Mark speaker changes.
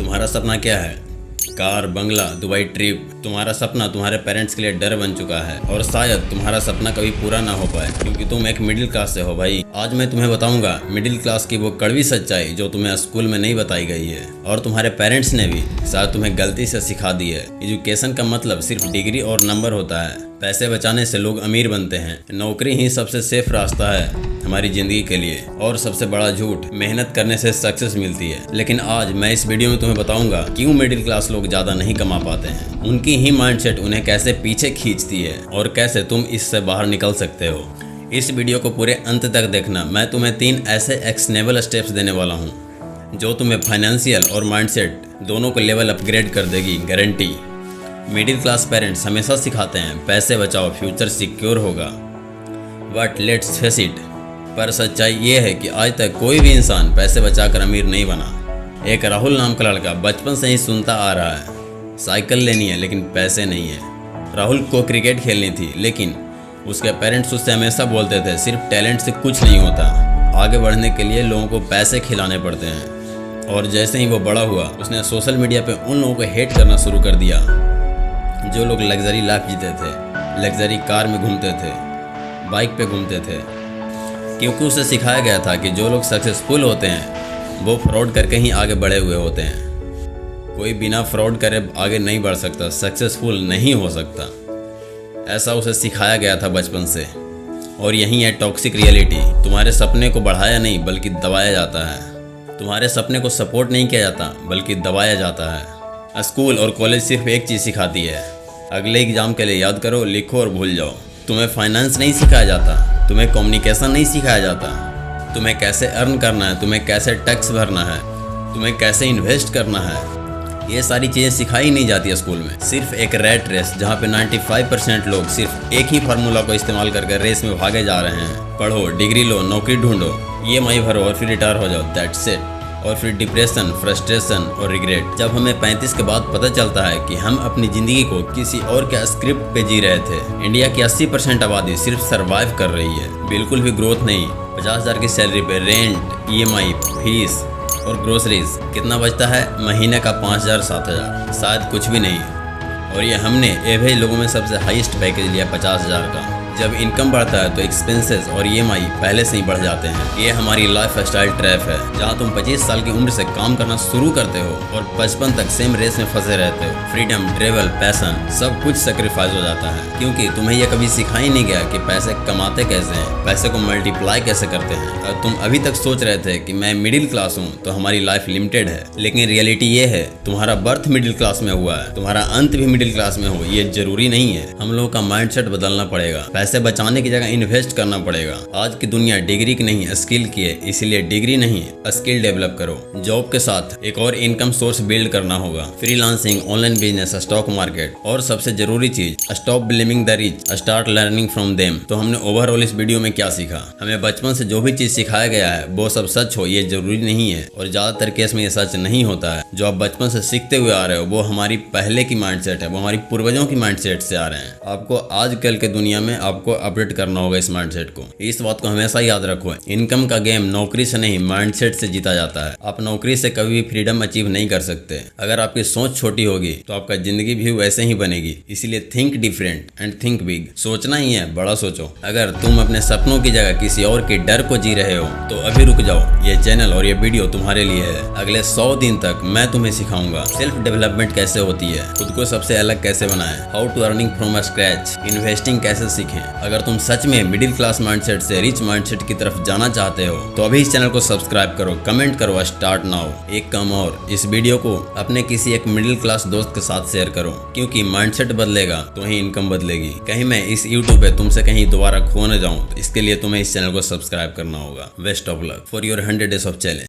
Speaker 1: तुम्हारा सपना क्या है? कार, बंगला, दुबई ट्रिप। तुम्हारा सपना तुम्हारे पेरेंट्स के लिए डर बन चुका है और शायद तुम्हारा सपना कभी पूरा ना हो पाए क्योंकि तुम एक मिडिल क्लास से हो भाई। आज मैं तुम्हें बताऊंगा मिडिल क्लास की वो कड़वी सच्चाई जो तुम्हें स्कूल में नहीं बताई गई है और तुम्हारे पेरेंट्स ने भी शायद तुम्हें गलती से सिखा दी है। एजुकेशन का मतलब सिर्फ डिग्री और नंबर होता है। पैसे बचाने से लोग अमीर बनते हैं। नौकरी ही सबसे सेफ रास्ता है हमारी ज़िंदगी के लिए और सबसे बड़ा झूठ मेहनत करने से सक्सेस मिलती है। लेकिन आज मैं इस वीडियो में तुम्हें बताऊंगा क्यों मिडिल क्लास लोग ज़्यादा नहीं कमा पाते हैं, उनकी ही माइंडसेट उन्हें कैसे पीछे खींचती है और कैसे तुम इससे बाहर निकल सकते हो। इस वीडियो को पूरे अंत तक देखना। मैं तुम्हें 3 ऐसे एक्शनेबल स्टेप्स देने वाला हूँ जो तुम्हें फाइनेंशियल और माइंडसेट दोनों को लेवल अपग्रेड कर देगी, गारंटी। मिडिल क्लास पेरेंट्स हमेशा सिखाते हैं पैसे बचाओ, फ्यूचर सिक्योर होगा। बट लेट्स फेस इट, पर सच्चाई ये है कि आज तक कोई भी इंसान पैसे बचाकर अमीर नहीं बना। एक राहुल नाम का लड़का बचपन से ही सुनता आ रहा है साइकिल लेनी है लेकिन पैसे नहीं है। राहुल को क्रिकेट खेलनी थी लेकिन उसके पेरेंट्स उससे हमेशा बोलते थे सिर्फ टैलेंट से कुछ नहीं होता, आगे बढ़ने के लिए लोगों को पैसे खिलाने पड़ते हैं। और जैसे ही वो बड़ा हुआ उसने सोशल मीडिया पे उन लोगों को हेट करना शुरू कर दिया जो लोग लग्जरी लाइफ जीते थे, लग्जरी कार में घूमते थे, बाइक पे घूमते थे, क्योंकि उसे सिखाया गया था कि जो लोग सक्सेसफुल होते हैं वो फ्रॉड करके ही आगे बढ़े हुए होते हैं। कोई बिना फ्रॉड करे आगे नहीं बढ़ सकता, सक्सेसफुल नहीं हो सकता, ऐसा उसे सिखाया गया था बचपन से। और यही है टॉक्सिक रियलिटी। तुम्हारे सपने को बढ़ाया नहीं बल्कि दबाया जाता है। तुम्हारे सपने को सपोर्ट नहीं किया जाता बल्कि दबाया जाता है। स्कूल और कॉलेज सिर्फ एक चीज़ सिखाती है, अगले एग्जाम के लिए याद करो, लिखो और भूल जाओ। तुम्हें फाइनेंस नहीं सिखाया जाता, तुम्हें कम्युनिकेशन नहीं सिखाया जाता, तुम्हें कैसे अर्न करना है, तुम्हें कैसे टैक्स भरना है, तुम्हें कैसे इन्वेस्ट करना है। ये सारी चीज़ें सिखाई नहीं जाती है स्कूल में। सिर्फ एक रैट रेस जहाँ पे 95% लोग सिर्फ एक ही फार्मूला को इस्तेमाल करके रेस में भागे जा रहे हैं। पढ़ो, डिग्री लो, नौकरी ढूंढो, EMI भरो और फिर रिटायर हो जाओ, दैट्स इट। और फिर डिप्रेशन, फ्रस्ट्रेशन और रिग्रेट। जब हमें 35 के बाद पता चलता है कि हम अपनी ज़िंदगी को किसी और के स्क्रिप्ट पे जी रहे थे। इंडिया की 80% आबादी सिर्फ सरवाइव कर रही है, बिल्कुल भी ग्रोथ नहीं। 50,000 की सैलरी पे रेंट, EMI, फीस और ग्रोसरीज कितना बचता है? महीने का 5,000 7,000, शायद कुछ भी नहीं। और ये हमने एवरेज लोगों में सबसे हाईएस्ट पैकेज लिया 50,000 का। जब इनकम बढ़ता है तो एक्सपेंसेस और EMI पहले से ही बढ़ जाते हैं। ये हमारी लाइफ स्टाइल ट्रैप है जहाँ तुम 25 साल की उम्र से काम करना शुरू करते हो और 55 तक सेम रेस में फंसे रहते हो। फ्रीडम, ट्रेवल, पैशन सब कुछ सेक्रीफाइस हो जाता है क्योंकि तुम्हें यह कभी सिखाई नहीं गया कि पैसे कमाते कैसे हैं, पैसे को मल्टीप्लाई कैसे करते हैं। और तुम अभी तक सोच रहे थे कि मैं मिडिल क्लास हूँ तो हमारी लाइफ लिमिटेड है, लेकिन रियलिटी ये है तुम्हारा बर्थ मिडिल क्लास में हुआ है, तुम्हारा अंत भी मिडिल क्लास में हो ये जरूरी नहीं है। हम लोगों का माइंडसेट बदलना पड़ेगा। पैसे बचाने की जगह इन्वेस्ट करना पड़ेगा। आज की दुनिया डिग्री की नहीं स्किल की है, इसीलिए डिग्री नहीं स्किल डेवलप करो। जॉब के साथ एक और इनकम सोर्स बिल्ड करना होगा, freelancing, online business, stock market. और सबसे जरूरी चीज, stop blaming the rich, start learning from them. तो हमने ओवरऑल इस वीडियो में क्या सीखा? हमें बचपन से जो भी चीज सिखाया गया है वो सब सच हो ये जरूरी नहीं है और ज्यादातर केस में ये सच नहीं होता है। जो आप बचपन से सीखते हुए आ रहे हो वो हमारी पहले की माइंडसेट है, वो हमारी पूर्वजों की माइंडसेट से आ रहे हैं। आपको आजकल के दुनिया में आपको अपडेट करना होगा इस माइंडसेट को। इस बात को हमेशा याद रखो, इनकम का गेम नौकरी से नहीं माइंडसेट से जीता जाता है। आप नौकरी से कभी भी फ्रीडम अचीव नहीं कर सकते। अगर आपकी सोच छोटी होगी तो आपका जिंदगी भी वैसे ही बनेगी। इसीलिए think different and think big. सोचना ही है, बड़ा सोचो। अगर तुम अपने सपनों की जगह किसी और के डर को जी रहे हो तो अभी रुक जाओ। ये चैनल और ये वीडियो तुम्हारे लिए है। अगले 100 दिन तक मैं तुम्हें सिखाऊंगा सेल्फ डेवलपमेंट कैसे होती है, खुद को सबसे अलग कैसे बनाएं, how to earning from scratch, investing कैसे सीखें। अगर तुम सच में मिडिल क्लास माइंडसेट से रिच माइंडसेट की तरफ जाना चाहते हो तो अभी इस चैनल को सब्सक्राइब करो, कमेंट करो, स्टार्ट नाउ। एक काम और, इस वीडियो को अपने किसी एक मिडिल क्लास दोस्त के साथ शेयर करो क्योंकि माइंडसेट बदलेगा तो ही इनकम बदलेगी। कहीं मैं इस यूट्यूब पे तुमसे कहीं दोबारा खो न जाऊं, इसके लिए तुम्हें इस चैनल को सब्सक्राइब करना होगा। Best of luck for your 100 days of challenge.